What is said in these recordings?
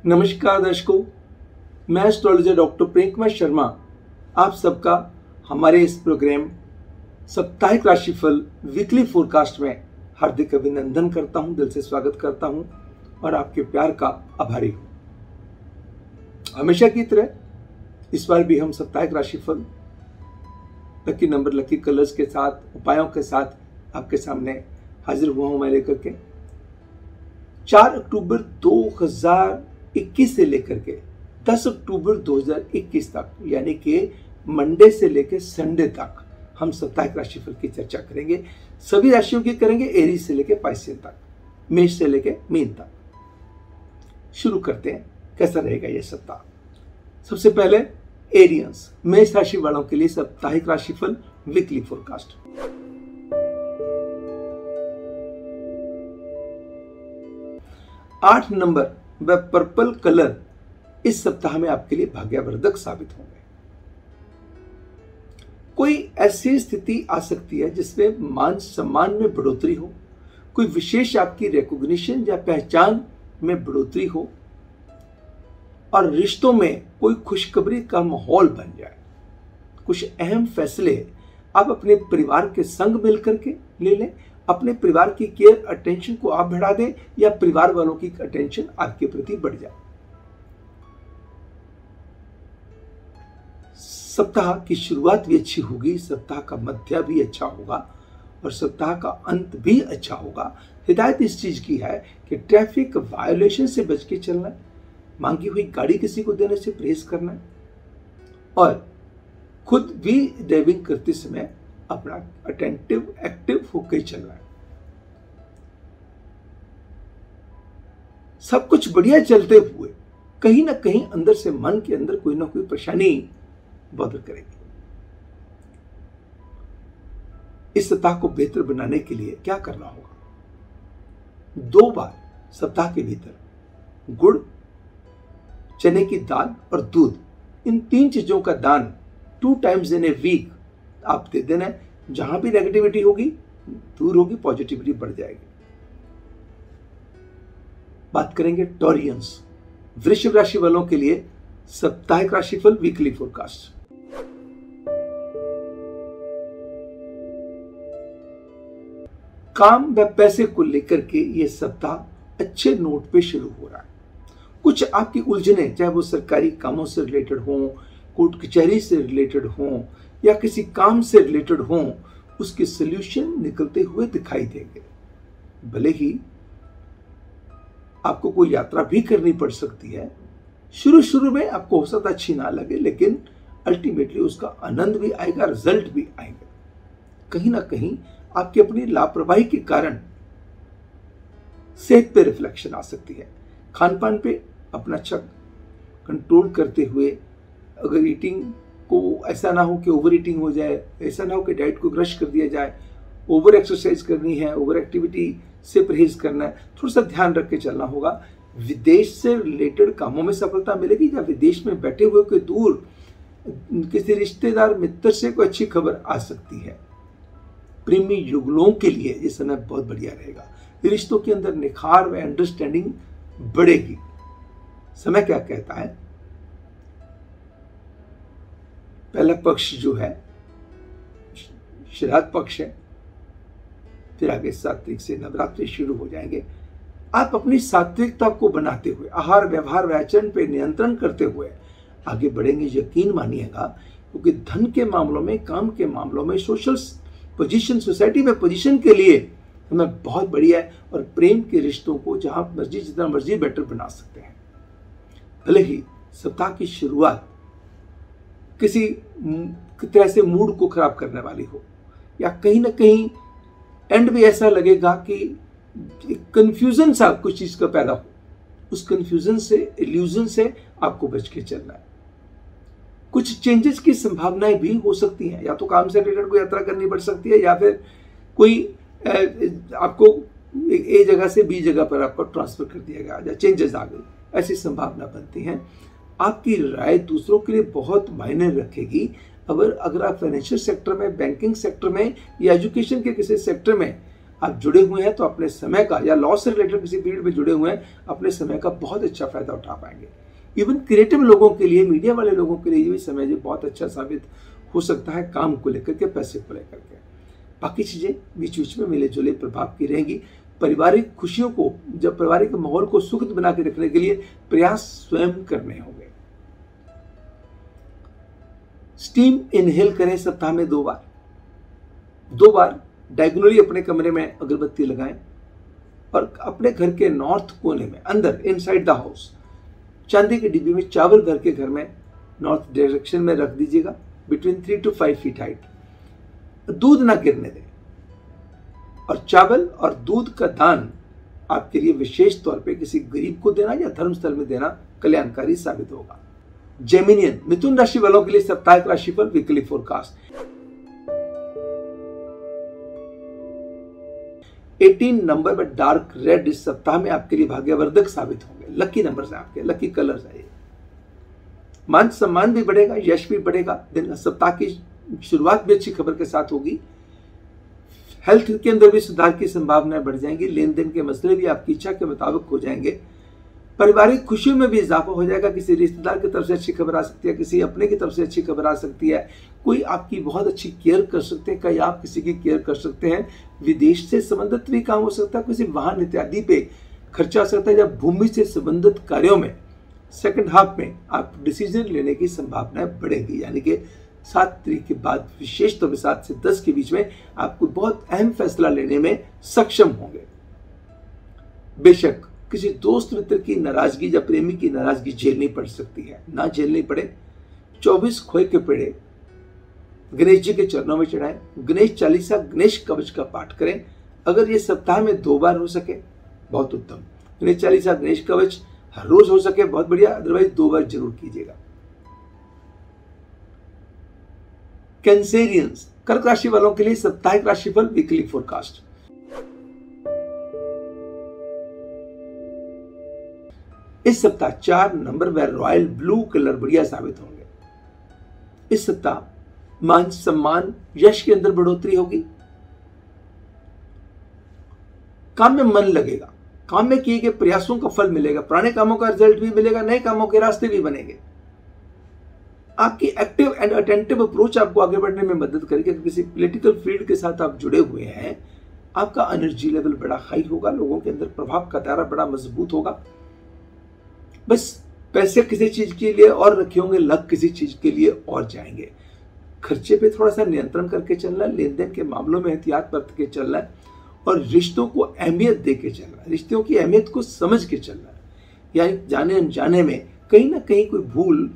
नमस्कार दर्शकों, मैं एस्ट्रोलॉजर डॉक्टर प्रेम कुमार शर्मा आप सबका हमारे इस प्रोग्राम साप्ताहिक राशिफल वीकली फोरकास्ट में हार्दिक अभिनंदन करता हूं, दिल से स्वागत करता हूं और आपके प्यार का आभारी हूं। हमेशा की तरह इस बार भी हम साप्ताहिक राशिफल लकी नंबर, लकी कलर्स के साथ, उपायों के साथ आपके सामने हाजिर हुआ हूं मैं लेकर के 4 अक्टूबर 2021 से लेकर के 10 अक्टूबर 2021 तक, यानी कि मंडे से लेकर संडे तक हम साप्ताहिक राशिफल की चर्चा करेंगे। सभी राशियों की करेंगे, एरीज से लेकर पाइसेन तक, मेष से लेकर मीन तक। शुरू करते हैं, कैसा रहेगा यह सप्ताह। सबसे पहले एरियंस, मेष राशि वालों के लिए साप्ताहिक राशिफल वीकली फोरकास्ट। आठ नंबर व पर्पल कलर इस सप्ताह में आपके लिए भाग्यवर्धक साबित होंगे। कोई ऐसी स्थिति आ सकती है जिसमें मान सम्मान में बढ़ोतरी हो, कोई विशेष आपकी रिकॉग्निशन या पहचान में बढ़ोतरी हो और रिश्तों में कोई खुशखबरी का माहौल बन जाए। कुछ अहम फैसले आप अपने परिवार के संग मिलकर के ले लें, अपने परिवार की केयर अटेंशन को आप बढ़ा दें या परिवार वालों की अटेंशन आपके प्रति बढ़ जाए। सप्ताह की शुरुआत भी अच्छी होगी, सप्ताह का मध्य भी अच्छा होगा और सप्ताह का अंत भी अच्छा होगा। हिदायत इस चीज की है कि ट्रैफिक वायोलेशन से बच के चलना है, मांगी हुई गाड़ी किसी को देने से परहेज करना है और खुद भी ड्राइविंग करते समय अपना अटेंटिव एक्टिव होकर चलना है। सब कुछ बढ़िया चलते हुए कहीं ना कहीं अंदर से मन के अंदर कोई ना कोई परेशानी बॉदर करेगी। इस सप्ताह को बेहतर बनाने के लिए क्या करना होगा? 2 बार सप्ताह के भीतर गुड़, चने की दाल और दूध, इन 3 चीजों का दान 2 टाइम्स इन ए वीक आप दे देना है। जहां भी नेगेटिविटी होगी दूर होगी, पॉजिटिविटी बढ़ जाएगी। बात करेंगे टॉरियंस, वृषभ राशि वालों के लिए साप्ताहिक राशिफल वीकली फोरकास्ट। काम व पैसे को लेकर के यह सप्ताह अच्छे नोट पे शुरू हो रहा है। कुछ आपकी उलझने, चाहे वो सरकारी कामों से रिलेटेड हों, कोर्ट कचहरी से रिलेटेड हों या किसी काम से रिलेटेड हों, उसके सॉल्यूशन निकलते हुए दिखाई देंगे। भले ही आपको कोई यात्रा भी करनी पड़ सकती है, शुरू में आपको हो सकता अच्छी ना लगे, लेकिन अल्टीमेटली उसका आनंद भी आएगा, रिजल्ट भी आएगा। कहीं ना कहीं आपकी अपनी लापरवाही के कारण सेहत पे रिफ्लेक्शन आ सकती है। खान पान पे अपना अच्छा कंट्रोल करते हुए, अगर ईटिंग को ऐसा ना हो कि ओवर ईटिंग हो जाए, ऐसा ना हो कि डाइट को क्रश कर दिया जाए, ओवर एक्सरसाइज करनी है, ओवर एक्टिविटी से परहेज करना है, थोड़ा सा ध्यान रख के चलना होगा। विदेश से रिलेटेड कामों में सफलता मिलेगी या विदेश में बैठे हुए कोई दूर किसी रिश्तेदार मित्र से कोई अच्छी खबर आ सकती है। प्रेमी युगलों के लिए ये समय बहुत बढ़िया रहेगा। रिश्तों के अंदर निखार व अंडरस्टैंडिंग बढ़ेगी। समय क्या कहता है? पहला पक्ष जो है श्राद्ध पक्ष है, फिर आगे सात्विक से नवरात्रि शुरू हो जाएंगे। आप अपनी सात्विकता को बनाते हुए, आहार व्यवहार व आचरण पे नियंत्रण करते हुए आगे बढ़ेंगे। यकीन मानिएगा, क्योंकि धन के मामलों में, काम के मामलों में, सोशल पोजीशन, सोसाइटी में पोजीशन के लिए हमें बहुत बढ़िया है और प्रेम के रिश्तों को जहां मर्जी, जितना मर्जी बेटर बना सकते हैं। भले ही सप्ताह की शुरुआत किसी तरह से मूड को खराब करने वाली हो या कहीं ना कहीं एंड भी ऐसा लगेगा कि कंफ्यूजन सा कुछ चीज का पैदा हो, उस कंफ्यूजन से, इल्यूजन से आपको बच के चलना है। कुछ चेंजेस की संभावनाएं भी हो सकती हैं, या तो काम से रिलेटेड कोई यात्रा करनी पड़ सकती है या फिर कोई आपको ए जगह से बी जगह पर आपको ट्रांसफर कर दिया गया या चेंजेस आ गई, ऐसी संभावना बनती हैं। आपकी राय दूसरों के लिए बहुत मायने रखेगी। अगर आप फाइनेंशियल सेक्टर में, बैंकिंग सेक्टर में या एजुकेशन के किसी सेक्टर में आप जुड़े हुए हैं तो अपने समय का, या लॉ से रिलेटेड किसी फील्ड में जुड़े हुए हैं, अपने समय का बहुत अच्छा फायदा उठा पाएंगे। इवन क्रिएटिव लोगों के लिए, मीडिया वाले लोगों के लिए भी समय जो बहुत अच्छा साबित हो सकता है, काम को लेकर के, पैसे को लेकर के। बाकी चीजें बीच बीच में मिले जुले प्रभाव की रहेंगी। पारिवारिक खुशियों को, जब पारिवारिक माहौल को सुखद बना के रखने के लिए प्रयास स्वयं करने होंगे। स्टीम इनहेल करें सप्ताह में 2 बार। 2 बार डायगोनली अपने कमरे में अगरबत्ती लगाएं और अपने घर के नॉर्थ कोने में, अंदर, इनसाइड द हाउस, चांदी के डिब्बे में चावल भर के घर में नॉर्थ डायरेक्शन में रख दीजिएगा, बिटवीन 3 to 5 फीट हाइट। दूध ना गिरने दें, और चावल और दूध का दान आपके लिए विशेष तौर पे किसी गरीब को देना या धर्मस्थल में देना कल्याणकारी साबित होगा। जेमिनियन, मिथुन राशि वालों के लिए साप्ताहिक राशिफल, वीकली फोरकास्ट। 18 नंबर में डार्क रेड इस सप्ताह में आपके लिए भाग्यवर्धक साबित होंगे। लकी नंबर्स हैं आपके, लकी कलर्स है ये। मान सम्मान भी बढ़ेगा, यश भी बढ़ेगा। दिन सप्ताह की शुरुआत भी अच्छी खबर के साथ होगी। हेल्थ के अंदर भी सुधार की संभावनाएं बढ़ जाएंगी। लेन देन के मसले भी आपकी इच्छा के मुताबिक हो जाएंगे। पारिवारिक खुशियों में भी इजाफा हो जाएगा। किसी रिश्तेदार की तरफ से अच्छी खबर आ सकती है, किसी अपने की तरफ से अच्छी खबर आ सकती है। कोई आपकी बहुत अच्छी केयर कर सकते हैं, कहीं आप किसी की केयर कर सकते हैं। विदेश से संबंधित भी काम हो सकता है, किसी वाहन इत्यादि पे खर्चा हो सकता है। या भूमि से संबंधित कार्यों में सेकंड हाफ में आप डिसीजन लेने की संभावनाएं बढ़ेगी, यानी कि 7 तारीख के बाद विशेष तौर पर 7 से 10 के बीच में आपको बहुत अहम फैसला लेने में सक्षम होंगे। बेशक किसी दोस्त मित्र की नाराजगी या प्रेमी की नाराजगी झेलनी पड़ सकती है, ना झेलनी पड़े। 24 खोए के पेड़े गणेश जी के चरणों में चढ़ाएं। गणेश चालीसा, गणेश कवच का पाठ करें। अगर ये सप्ताह में 2 बार हो सके बहुत उत्तम। गणेश चालीसा, गणेश कवच हर रोज हो सके बहुत बढ़िया, अदरवाइज 2 बार जरूर कीजिएगा। कैंसेरियंस, कर्क राशि वालों के लिए साप्ताहिक राशिफल, वीकली फोरकास्ट। इस सप्ताह 4 नंबर में रॉयल ब्लू कलर बढ़िया साबित होंगे। इस सप्ताह मान सम्मान, यश के अंदर बढ़ोतरी होगी। काम में मन लगेगा, काम में किए गए प्रयासों का फल मिलेगा। पुराने कामों का रिजल्ट भी मिलेगा, नए कामों के रास्ते भी बनेंगे। आपकी एक्टिव एंड अटेंटिव अप्रोच आपको आगे बढ़ने में मदद करेगी। किसी पॉलिटिकल फील्ड के साथ आप जुड़े हुए हैं, आपका एनर्जी लेवल बड़ा हाई होगा। लोगों के अंदर प्रभाव का दायरा बड़ा मजबूत होगा। बस पैसे किसी चीज के लिए और रखे होंगे, लग किसी चीज के लिए और जाएंगे। खर्चे पे थोड़ा सा नियंत्रण करके चलना है। लेन देन के मामलों में एहतियात बरत के चलना है और रिश्तों को अहमियत दे के चलना है। रिश्तों की अहमियत को समझ के चलना है। यानी जाने अनजाने में कहीं ना कहीं कोई भूल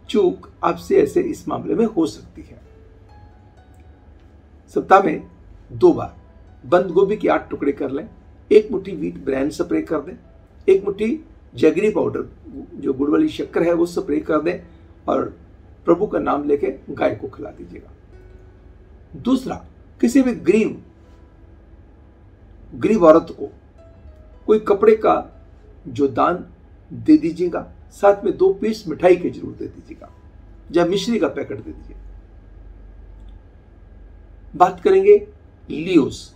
चूक आपसे ऐसे इस मामले में हो सकती है। सप्ताह में 2 बार बंद गोभी के 8 टुकड़े कर लें। 1 मुट्ठी व्हीट ब्रांड स्प्रे कर दें। 1 मुट्ठी जैगरी पाउडर, जो गुड़ वाली शक्कर है, वो स्प्रे कर दें और प्रभु का नाम लेके गाय को खिला दीजिएगा। दूसरा, किसी भी गरीब औरत को कोई कपड़े का जो दान दे दीजिएगा। साथ में 2 पीस मिठाई के जरूर दे दीजिएगा, या मिश्री का पैकेट दे दीजिए। बात करेंगे लियोस,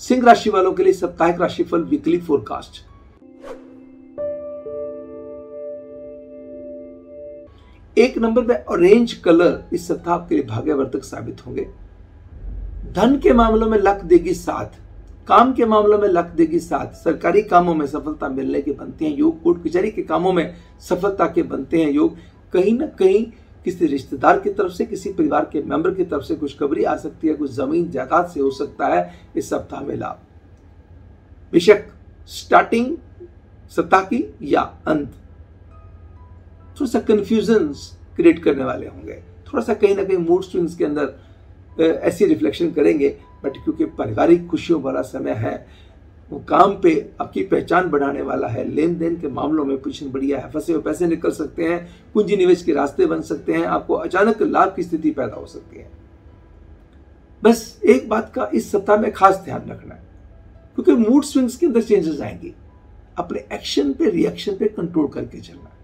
सिंह राशि वालों के लिए साप्ताहिक राशिफल, वीकली फोरकास्ट। एक नंबर में ऑरेंज कलर इस सप्ताह आपके लिए भाग्यवर्धक साबित होंगे। धन के मामलों में लक देगी साथ, काम के मामलों में लक देगी साथ। सरकारी कामों में सफलता मिलने के बनते हैं योग। कोर्ट कचहरी के कामों में सफलता के बनते हैं योग। कहीं ना कहीं किसी रिश्तेदार की तरफ से, किसी परिवार के मेंबर की तरफ से खुशखबरी आ सकती है। कुछ जमीन जायदाद से हो सकता है इस सप्ताह में लाभ। बेशक स्टार्टिंग सप्ताह की या अंत थोड़ा सा कंफ्यूजन्स क्रिएट करने वाले होंगे। थोड़ा सा कहीं ना कहीं मूड स्विंग्स के अंदर ऐसी रिफ्लेक्शन करेंगे। बट क्योंकि पारिवारिक खुशियों वाला समय है, वो काम पे आपकी पहचान बढ़ाने वाला है। लेन देन के मामलों में पोजीशन बढ़िया है। फंसे हुए पैसे निकल सकते हैं। पूंजी निवेश के रास्ते बन सकते हैं। आपको अचानक लाभ की स्थिति पैदा हो सकती है। बस एक बात का इस सप्ताह में खास ध्यान रखना है, क्योंकि मूड स्विंग्स के अंदर चेंजेस आएंगी। अपने एक्शन पे, रिएक्शन पे कंट्रोल करके चलना है।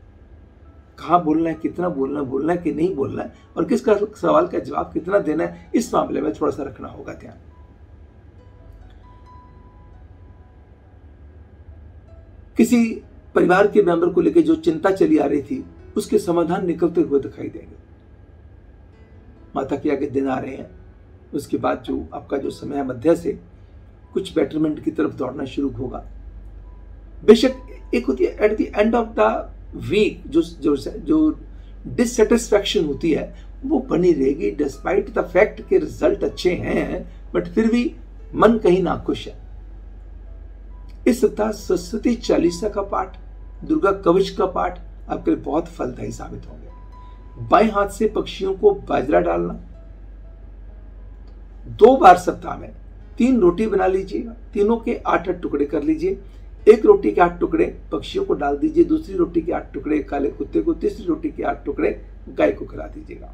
कहाँ बोलना है, कितना बोलना है कि नहीं बोलना है, और किसका सवाल का जवाब कितना देना है, इस मामले में थोड़ा सा रखना होगा ध्यान। किसी परिवार के मेंबर को लेकर जो चिंता चली आ रही थी उसके समाधान निकलते हुए दिखाई देंगे। माता के आगे दिन आ रहे हैं, उसके बाद जो आपका जो समय है मध्य से कुछ बेटरमेंट की तरफ दौड़ना शुरू होगा। बेशक एक होती है at the end of the week जो डिससेटिस्फैक्शन होती है वो बनी रहेगी, डिस्पाइट द फैक्ट के रिजल्ट अच्छे हैं, बट फिर भी मन कहीं नाखुश है। इस सप्ताह सरस्वती चालीसा का पाठ, दुर्गा कवच का पाठ आपके लिए बहुत फलदायी साबित होंगे। बाएं हाथ से पक्षियों को बाजरा डालना, 2 बार सप्ताह में 3 रोटी बना लीजिएगा, तीनों के 8-8 टुकड़े कर लीजिए। 1 रोटी के 8 टुकड़े पक्षियों को डाल दीजिए, दूसरी रोटी के 8 टुकड़े काले कुत्ते को, तीसरी रोटी के 8 टुकड़े गाय को खिला दीजिएगा।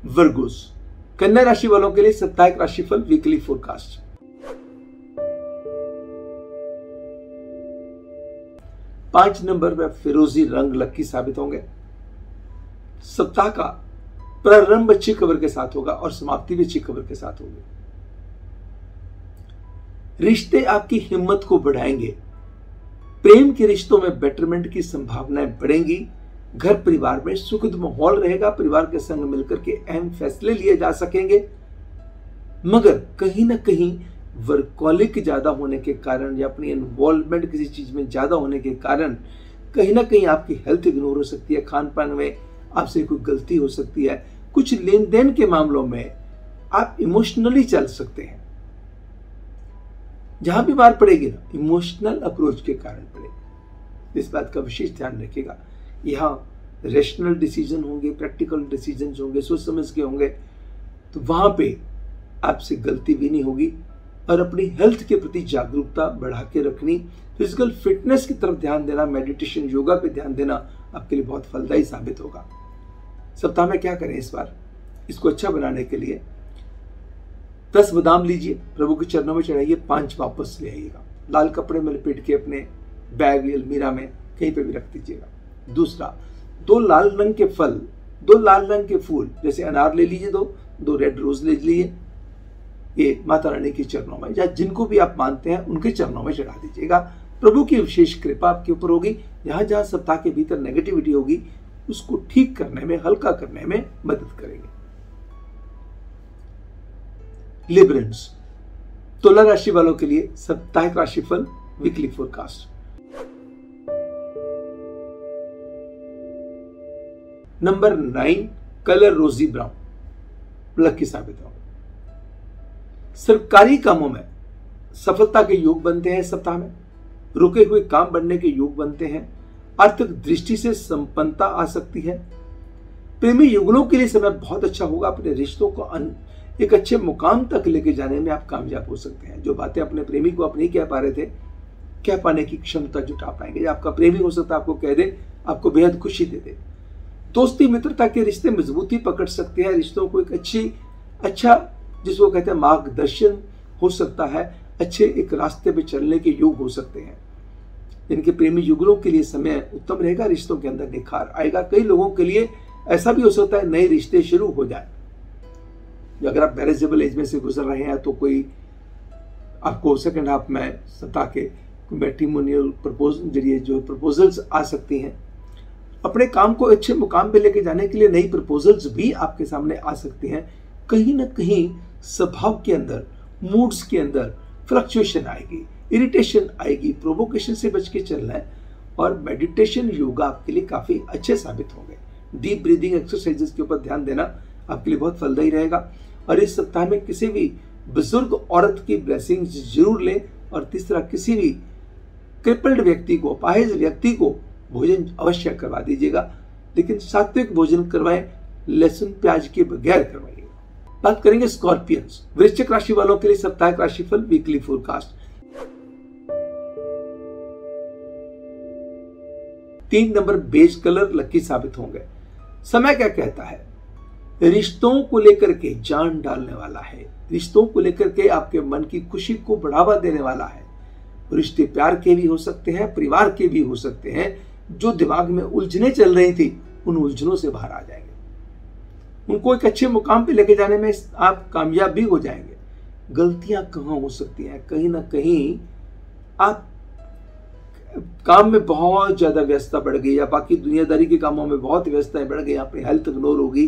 वर्गोस, कन्या राशि वालों के लिए साप्ताहिक राशिफल वीकली फोरकास्ट। पांच नंबर में फिरोजी रंग लकी साबित होंगे। सप्ताह का प्रारंभ अच्छी खबर के साथ होगा और समाप्ति भी अच्छी खबर के साथ होगी। रिश्ते आपकी हिम्मत को बढ़ाएंगे, प्रेम के रिश्तों में बेटरमेंट की संभावनाएं बढ़ेंगी। घर परिवार में सुखद माहौल रहेगा, परिवार के संग मिलकर के अहम फैसले लिए जा सकेंगे। मगर कहीं ना कहीं वर्कॉलिक ज्यादा होने के कारण या अपनी इन्वॉल्वमेंट किसी चीज में ज्यादा होने के कारण कहीं ना कहीं आपकी हेल्थ इग्नोर हो सकती है, खान पान में आपसे कोई गलती हो सकती है, कुछ लेन देन के मामलों में आप इमोशनली चल सकते हैं। जहां भी मार पड़ेगी ना, इमोशनल अप्रोच के कारण पड़ेगी। इस बात का विशेष ध्यान रखिएगा। यहाँ रेशनल डिसीजन होंगे, प्रैक्टिकल डिसीजन होंगे, सोच समझ के होंगे, तो वहां पे आपसे गलती भी नहीं होगी। और अपनी हेल्थ के प्रति जागरूकता बढ़ा के रखनी, फिजिकल फिटनेस की तरफ ध्यान देना, मेडिटेशन योगा पे ध्यान देना आपके लिए बहुत फलदायी साबित होगा। सप्ताह में क्या करें इस बार, इसको अच्छा बनाने के लिए 10 बादाम लीजिए, प्रभु के चरणों में चढ़ाइए, 5 वापस ले आइएगा। लाल कपड़े में लपेट के अपने बैग या अलमीरा में कहीं पे भी रख दीजिएगा। दूसरा, 2 लाल रंग के फल, 2 लाल रंग के फूल, जैसे अनार ले लीजिए, 2 रेड रोज ले लीजिए, ये माता रानी के चरणों में या जिनको भी आप मानते हैं उनके चरणों में चढ़ा दीजिएगा। प्रभु की विशेष कृपा आपके ऊपर होगी। जहां जहां सप्ताह के भीतर नेगेटिविटी होगी उसको ठीक करने में, हल्का करने में मदद करेंगे। लिब्रेंस, तुला राशि वालों के लिए साप्ताहिक राशिफल वीकली फोरकास्ट। नंबर 9, कलर रोजी ब्राउन लकी साबित होगा। सरकारी कामों में सफलता के योग बनते हैं। सप्ताह में रुके हुए काम बनने के योग बनते हैं। आर्थिक दृष्टि से संपन्नता आ सकती है। प्रेमी युगलों के लिए समय बहुत अच्छा होगा। अपने रिश्तों को एक अच्छे मुकाम तक लेके जाने में आप कामयाब हो सकते हैं। जो बातें अपने प्रेमी को आप नहीं कह पा रहे थे, कह पाने की क्षमता जुटा पाएंगे। आपका प्रेमी हो सकता है आपको कह दे, आपको बेहद खुशी दे दे। दोस्ती मित्रता के रिश्ते मजबूती पकड़ सकते हैं। रिश्तों को एक अच्छा जिसको कहते हैं मार्गदर्शन हो सकता है। अच्छे एक रास्ते पे चलने के योग हो सकते हैं। इनके प्रेमी युगलों के लिए समय उत्तम रहेगा। रिश्तों के अंदर निखार आएगा। कई लोगों के लिए ऐसा भी हो सकता है नए रिश्ते शुरू हो जाए। अगर आप मैरिजेबल एज में से गुजर रहे हैं तो कोई आपको सेकंड हाफ में सप्ताह के मैट्रिमोनियल प्रपोजल्स आ सकती हैं। अपने काम को अच्छे मुकाम पे लेके जाने के लिए नई प्रपोजल्स भी आपके सामने आ सकती हैं। कहीं ना कहीं स्वभाव के अंदर, मूड्स के अंदर फ्लक्चुएशन आएगी, इरिटेशन आएगी। प्रोवोकेशन से बच के चलना है। और मेडिटेशन योगा आपके लिए काफी अच्छे साबित होंगे। डीप ब्रीदिंग एक्सरसाइजेस के ऊपर ध्यान देना आपके लिए बहुत फलदायी रहेगा। और इस सप्ताह में किसी भी बुजुर्ग औरत की ब्लेसिंग्स जरूर लें। और तीसरा, किसी भी क्रिपल्ड व्यक्ति को, अपाहिज व्यक्ति को भोजन अवश्य करवा दीजिएगा। लेकिन सात्विक भोजन करवाएं, लहसुन प्याज के बगैर करवाइए। बात करेंगे स्कॉर्पियंस, वृश्चिक राशि वालों के लिए साप्ताहिक राशिफल weekly forecast. 3 number beige colour lucky साबित होंगे। समय क्या कहता है? रिश्तों को लेकर के जान डालने वाला है। रिश्तों को लेकर के आपके मन की खुशी को बढ़ावा देने वाला है। रिश्ते प्यार के भी हो सकते हैं, परिवार के भी हो सकते हैं। जो दिमाग में उलझने चल रही थी उन उलझनों से बाहर आ जाएंगे। उनको एक अच्छे मुकाम पे लेके जाने में आप कामयाब भी हो जाएंगे। गलतियां कहाँ हो सकती हैं? कहीं ना कहीं आप काम में बहुत ज्यादा व्यस्तता बढ़ गई या बाकी दुनियादारी के कामों में बहुत व्यस्तताएं बढ़ गई, अपनी हेल्थ इग्नोर होगी,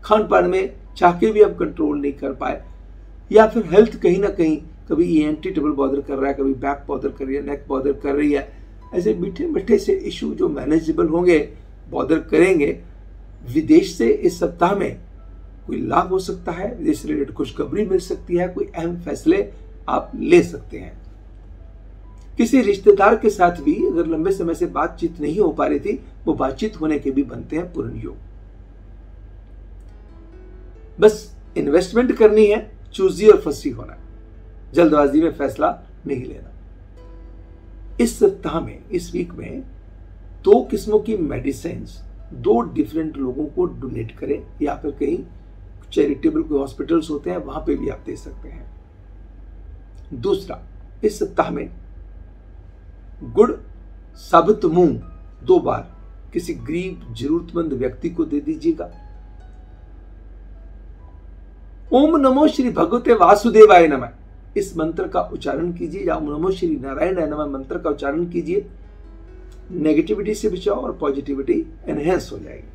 खान पान में चाह के भी आप कंट्रोल नहीं कर पाए, या फिर हेल्थ कहीं ना कहीं कभी ENT ट्रबल बॉदर कर रहा है, कभी बैक बॉदर कर रही है, नेक बॉदर कर रही है, ऐसे मीठे मीठे से इशू जो मैनेजेबल होंगे, बॉदर करेंगे, विदेश से इस सप्ताह में कोई लाभ हो सकता है, विदेश से रिलेटेड खुशखबरी मिल सकती है, कोई अहम फैसले आप ले सकते हैं। किसी रिश्तेदार के साथ भी अगर लंबे समय से बातचीत नहीं हो पा रही थी, वो बातचीत होने के भी बनते हैं पूर्ण योग। बस इन्वेस्टमेंट करनी है, चूजी और फंसी होना, जल्दबाजी में फैसला नहीं लेना। इस सप्ताह में, इस वीक में 2 किस्मों की मेडिसिन 2 डिफरेंट लोगों को डोनेट करें, या फिर कहीं चैरिटेबल कोई हॉस्पिटल्स होते हैं वहां पे भी आप दे सकते हैं। दूसरा, इस सप्ताह में गुड़ साबुत मूंग 2 बार किसी गरीब जरूरतमंद व्यक्ति को दे दीजिएगा। ओम नमो श्री भगवते वासुदेवाय नमः इस मंत्र का उच्चारण कीजिए, या ओम नमो श्री नारायणाय नमः मंत्र का उच्चारण कीजिए। नेगेटिविटी से बचाओ और पॉजिटिविटी एनहेंस हो जाएगी।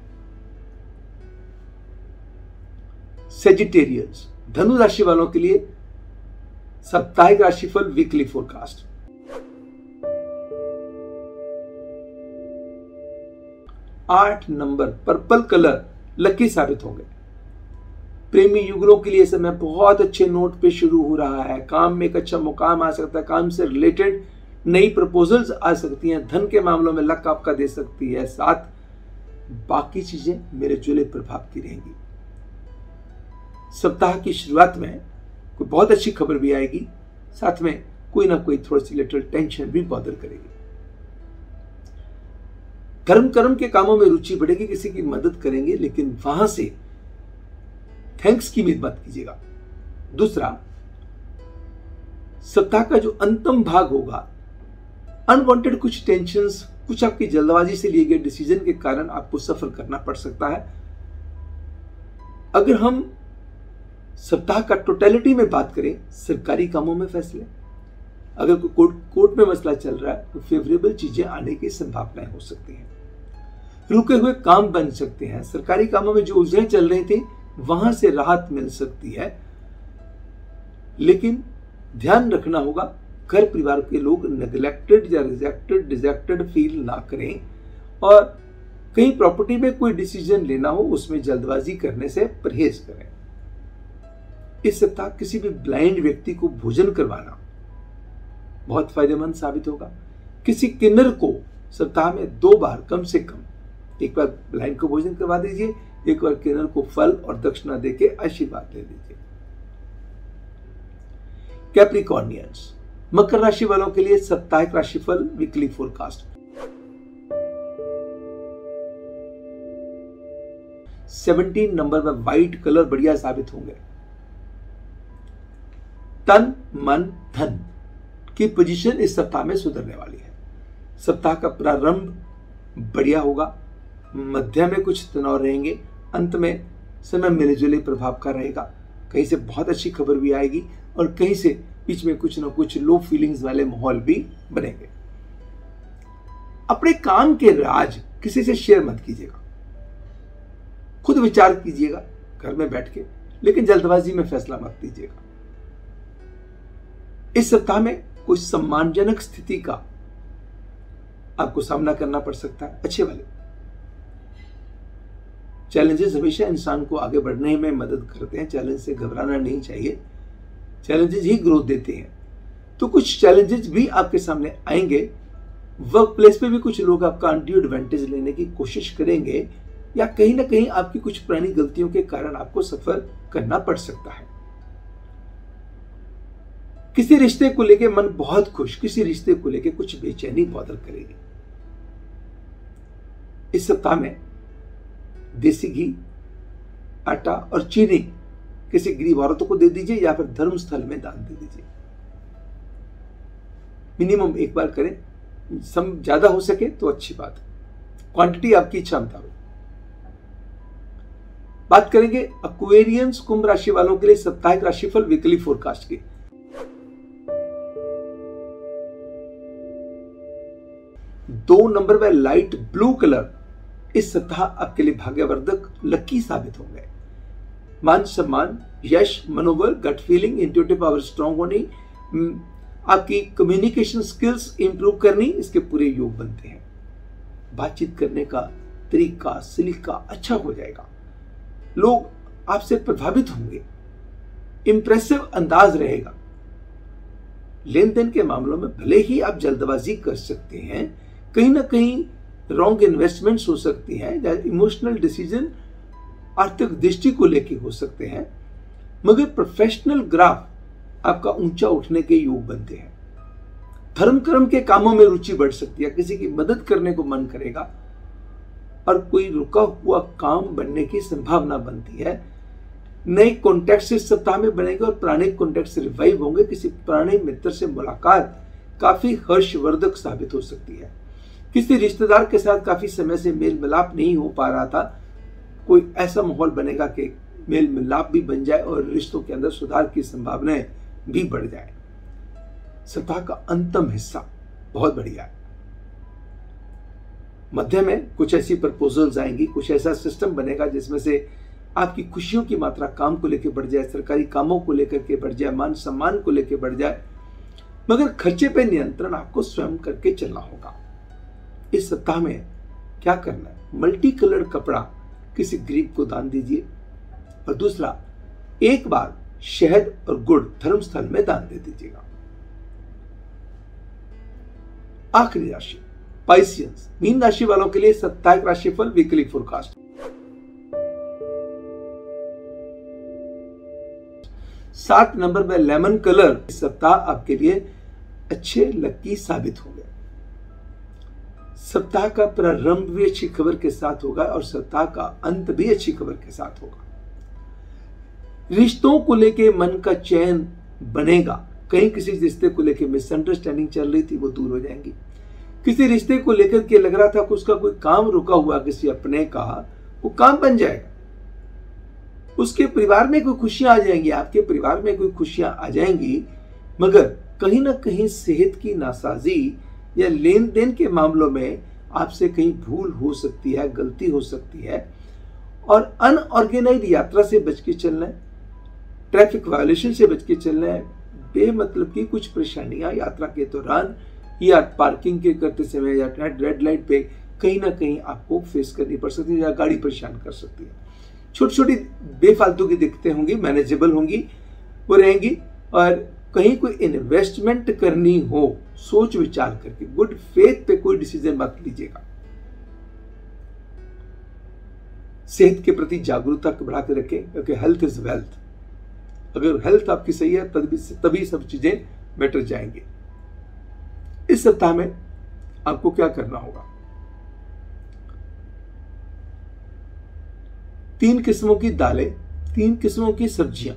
सेजिटेरियंस, धनु राशि वालों के लिए साप्ताहिक राशिफल वीकली फोरकास्ट। आठ नंबर पर्पल कलर लकी साबित होंगे। प्रेमी युगलों के लिए समय बहुत अच्छे नोट पे शुरू हो रहा है। काम में एक अच्छा मुकाम आ सकता है, काम से रिलेटेड नई प्रपोजल्स आ सकती हैं, धन के मामलों में लक आपका दे सकती है, साथ बाकी चीजें मेरे जुले प्रभाव की रहेंगी। सप्ताह की शुरुआत में कोई बहुत अच्छी खबर भी आएगी, साथ में कोई ना कोई थोड़ी सी लिटिल टेंशन भी बॉदर करेगी। धर्म कर्म के कामों में रुचि बढ़ेगी, किसी की मदद करेंगे, लेकिन वहां से थैंक्स की उम्मीद मत कीजिएगा। दूसरा, सप्ताह का जो अंतिम भाग होगा, अनवांटेड कुछ टेंशन्स, कुछ आपकी जल्दबाजी से लिए गए डिसीजन के कारण आपको सफर करना पड़ सकता है। अगर हम सप्ताह का टोटलिटी में बात करें, सरकारी कामों में फैसले, अगर कोर्ट में मसला चल रहा है तो फेवरेबल चीजें आने की संभावनाएं हो सकती हैं। रुके हुए काम बन सकते हैं, सरकारी कामों में जो उलझनें चल रही थी वहां से राहत मिल सकती है, लेकिन ध्यान रखना होगा घर परिवार के लोग नेग्लेक्टेड या रिजेक्टेड डिजेक्टेड फील ना करें, और कहीं प्रॉपर्टी में कोई डिसीजन लेना हो उसमें जल्दबाजी करने से परहेज करें। इस सप्ताह किसी भी ब्लाइंड व्यक्ति को भोजन करवाना बहुत फायदेमंद साबित होगा। किसी किन्नर को सप्ताह में 2 बार कम से कम, एक बार ब्लाइंड को भोजन करवा दीजिए, एक बार किन्नर को फल और दक्षिणा देके आशीर्वाद ले लीजिए। कैप्रिकॉर्नियंस, मकर राशि वालों के लिए साप्ताहिक राशिफल वीकली फोरकास्ट। 17 नंबर में व्हाइट कलर बढ़िया साबित होंगे। तन मन धन की पोजीशन इस सप्ताह में सुधरने वाली है। सप्ताह का प्रारंभ बढ़िया होगा, मध्य में कुछ तनाव रहेंगे, अंत में समय मिले जुले प्रभाव का रहेगा। कहीं से बहुत अच्छी खबर भी आएगी और कहीं से बीच में कुछ ना कुछ लो फीलिंग्स वाले माहौल भी बनेंगे। अपने काम के राज किसी से शेयर मत कीजिएगा, खुद विचार कीजिएगा घर में बैठ के, लेकिन जल्दबाजी में फैसला मत लीजिएगा। इस सप्ताह में कोई सम्मानजनक स्थिति का आपको सामना करना पड़ सकता है, अच्छे वाले। चैलेंजेस हमेशा इंसान को आगे बढ़ने में मदद करते हैं, चैलेंज से घबराना नहीं चाहिए, चैलेंजेस ही ग्रोथ देते हैं। तो कुछ चैलेंजेस भी आपके सामने आएंगे। वर्क प्लेस पे भी कुछ लोग आपका अनड्यू एडवांटेज लेने की कोशिश करेंगे, या कहीं ना कहीं आपकी कुछ पुरानी गलतियों के कारण आपको सफर करना पड़ सकता है। किसी रिश्ते को लेके मन बहुत खुश, किसी रिश्ते को लेके कुछ बेचैनी बॉदर करेगी। इस सप्ताह में देसी घी, आटा और चीनी किसी गरीब औरतों को दे दीजिए, या फिर धर्म स्थल में दान दे दीजिए। मिनिमम एक बार करें, सम ज्यादा हो सके तो अच्छी बात है, क्वांटिटी आपकी इच्छा मुताबिक। बात करेंगे एक्वेरियंस कुंभ राशि वालों के लिए साप्ताहिक राशिफल वीकली फोरकास्ट की। 2 नंबर में लाइट ब्लू कलर इस सप्ताह आपके लिए भाग्यवर्धक लकी साबित होंगे। मान सम्मान, यश, मनोबल, gut feeling, intuitive power strong होनी, आपकी कम्युनिकेशन स्किल्स इंप्रूव करनी, इसके पूरे योग बनते हैं। बातचीत करने का तरीका, सलीका अच्छा हो जाएगा। लोग आपसे प्रभावित होंगे, इंप्रेसिव अंदाज रहेगा। लेन देन के मामलों में भले ही आप जल्दबाजी कर सकते हैं, कहीं ना कहीं रॉन्ग इन्वेस्टमेंट्स हो सकती हैं, या इमोशनल डिसीजन आर्थिक दृष्टि को लेकर हो सकते हैं, मगर प्रोफेशनल ग्राफ आपका ऊंचा उठने के योग बनते हैं। धर्म कर्म के कामों में रुचि बढ़ सकती है, किसी की मदद करने को मन करेगा और कोई रुका हुआ काम बनने की संभावना बनती है। नए कॉन्टैक्ट इस सप्ताह में बनेंगे और पुराने कॉन्टैक्ट रिवाइव होंगे। किसी पुराने मित्र से मुलाकात काफी हर्षवर्धक साबित हो सकती है। किसी रिश्तेदार के साथ काफी समय से मेल मिलाप नहीं हो पा रहा था, कोई ऐसा माहौल बनेगा कि मेल मिलाप भी बन जाए और रिश्तों के अंदर सुधार की संभावनाएं भी बढ़ जाए। सप्ताह का अंतिम हिस्सा बहुत बढ़िया है। मध्य में कुछ ऐसी प्रपोजल्स आएंगी, कुछ ऐसा सिस्टम बनेगा जिसमें से आपकी खुशियों की मात्रा काम को लेकर बढ़ जाए, सरकारी कामों को लेकर के बढ़ जाए, मान सम्मान को लेकर बढ़ जाए, मगर खर्चे पे नियंत्रण आपको स्वयं करके चलना होगा। इस सप्ताह में क्या करना है? मल्टी कलर्ड कपड़ा किसी गरीब को दान दीजिए, और दूसरा, एक बार शहद और गुड़ धर्मस्थल में दान दे दीजिएगा। आखिरी राशि पाइसियंस, मीन राशि वालों के लिए साप्ताहिक राशिफल वीकली फोरकास्ट। 7 नंबर में लेमन कलर इस सप्ताह आपके लिए अच्छे लकी साबित होंगे। सप्ताह का प्रारंभ भी अच्छी खबर के साथ होगा और सप्ताह का अंत भी अच्छी खबर के साथ होगा। रिश्तों को लेके मन का चैन बनेगा। कहीं किसी रिश्ते को लेके मिसअंडरस्टैंडिंग चल रही थी, वो दूर हो जाएंगी। किसी रिश्ते को लेकर के लग रहा था कि उसका कोई काम रुका हुआ किसी अपने का, वो काम बन जाएगा। उसके परिवार में कोई खुशियां आ जाएंगी, आपके परिवार में कोई खुशियां आ जाएंगी, मगर कहीं ना कहीं सेहत की नासाजी या लेन देन के मामलों में आपसे कहीं भूल हो सकती है, गलती हो सकती है। और अनऑर्गेनाइज यात्रा से बच के चलना है, ट्रैफिक वायलेशन से बच के चलना है। बेमतलब की कुछ परेशानियां यात्रा के दौरान या पार्किंग के करते समय या रेड लाइट पे कहीं ना कहीं आपको फेस करनी पड़ सकती है, या गाड़ी परेशान कर सकती है। छोटी छोटी बेफालतू की दिक्कतें होंगी, मैनेजेबल होंगी, वो रहेंगी। और कहीं कोई इन्वेस्टमेंट करनी हो, सोच विचार करके गुड फेथ पे कोई डिसीजन मत लीजिएगा। सेहत के प्रति जागरूकता बढ़ा के रखें, क्योंकि हेल्थ इज वेल्थ। अगर हेल्थ आपकी सही है तभी सब चीजें बेटर जाएंगी। इस सप्ताह में आपको क्या करना होगा? 3 किस्मों की दालें, 3 किस्मों की सब्जियां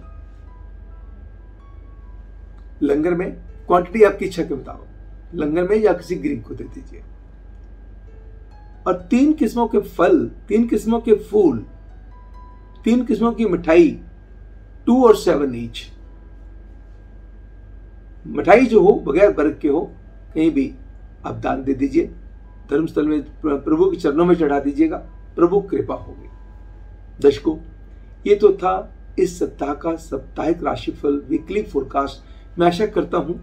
लंगर में, क्वांटिटी आपकी इच्छा के मुताबिक लंगर में या किसी गरीब को दे दीजिए। और 3 किस्मों के फल, 3 किस्मों के फूल, 3 किस्मों की मिठाई 2 और 7 ईच। मिठाई जो हो बगैर बर्फ के हो, कहीं भी आप दान दे दीजिए। धर्मस्थल में प्रभु के चरणों में चढ़ा दीजिएगा, प्रभु कृपा होगी। दर्शकों, ये तो था इस सप्ताह का साप्ताहिक राशिफल वीकली फोरकास्ट। मैं आशा करता हूं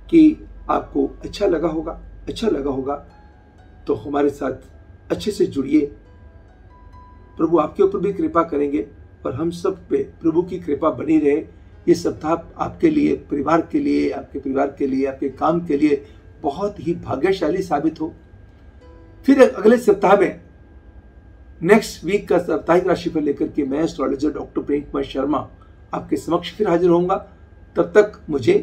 कि आपको अच्छा लगा होगा। तो हमारे साथ अच्छे से जुड़िए। प्रभु आपके ऊपर भी कृपा करेंगे और हम सब पे प्रभु की कृपा बनी रहे। ये सप्ताह आपके लिए, परिवार के लिए, आपके परिवार के लिए, आपके काम के लिए बहुत ही भाग्यशाली साबित हो। फिर अगले सप्ताह में नेक्स्ट वीक का साप्ताहिक राशिफल लेकर के मैं एस्ट्रोलॉजर डॉक्टर प्रेम कुमार शर्मा आपके समक्ष फिर हाजिर होऊंगा। तब तक मुझे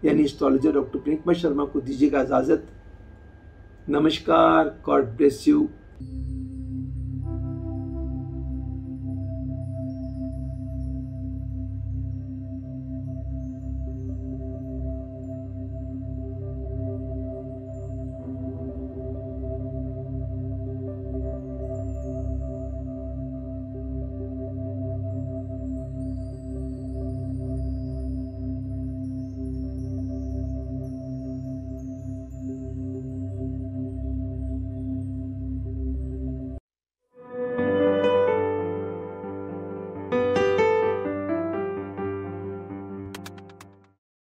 यानी एस्ट्रोलॉजर डॉक्टर प्रेम कुमार शर्मा को दीजिएगा इजाजत। नमस्कार, गॉड ब्लेस यू।